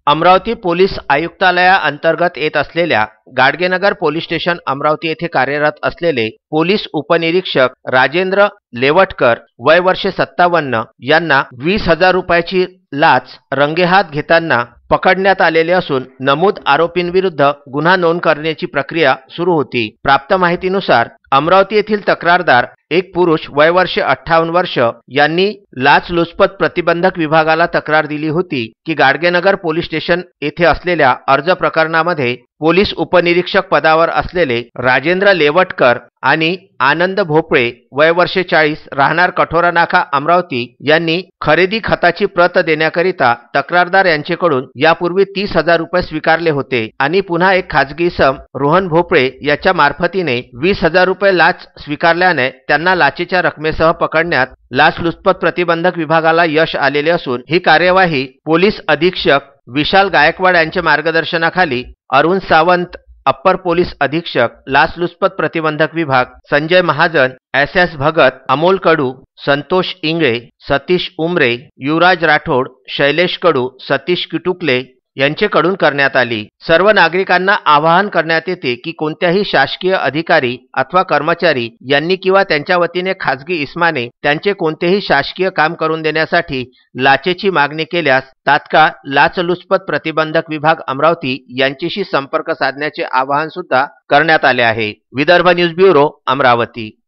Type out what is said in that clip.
Amravati police आयुक्तालयाअंतर्गत येत असलेल्या Gadgenagar police station Amravati येथे कार्यरत असलेले पोलीस उपनिरीक्षक राजेंद्र लेवटकर वय वर्ष 57 यांना 20,000 रुपयाची लाच रंगेहात घेताना पकडण्यात आलेले असून नमूद आरोपींविरुद्ध गुन्हा नोंद करण्याची प्रक्रिया सुरू होती। प्राप्त माहितीनुसार अमरावती येथील तक्रारदार एक पुरुष वय वर्ष 58 वर्ष यांनी लाचलुचपत प्रतिबंधक विभागाला तक्रार दिली होती की गाडगेनगर पोलीस स्टेशन येथे असलेल्या अर्ज प्रकरणामध्ये पोलीस उपनिरीक्षक पदावर असलेले राजेंद्र लेवटकर आणि आनंद भोपळे वय वर्ष 40 राहणार कठोरा नाका अमरावती यांनी खरेदी खताची प्रत देण्याकरिता तक्रारदार यांच्याकडून यापूर्वी 30,000 रुपये स्वीकारले होते आणि पुन्हा एक खाजगी इसम रोहन भोपळे याच्या मार्फतीने 20,000 रुपये लाच स्वीकारल्याने त्यांना लाचेच्या रकमेसह पकडण्यात लाचलुचपत प्रतिबंधक विभागाला यश आलेले असून ही कार्यवाही पोलीस अधीक्षक विशाल गायकवाड यांच्या मार्गदर्शनाखाली अरुण सावंत, अप्पर पोलीस अधीक्षक लाचलुचपत प्रतिबंधक विभाग, संजय महाजन, एस भगत, अमोल कडू, संतोष इंगळे, सतीश उमरे, युवराज राठोड, शैलेश कडू, सतीश किटुकले यांच्याकडून करण्यात आली। सर्व नागरिकांना आवाहन करण्यात येते की कोणत्याही शासकीय अधिकारी अथवा कर्मचारी यांनी किंवा त्यांच्या वतीने खाजगी इस्माने त्यांचे कोणतेही शासकीय काम करून देण्यासाठी लाचेची मागणी केल्यास तात्काळ लाचलुचपत प्रतिबंधक विभाग अमरावती यांच्याशी संपर्क साधण्याचे आवाहन सुद्धा करण्यात आले आहे। Vidarbha news bureau, Amravati.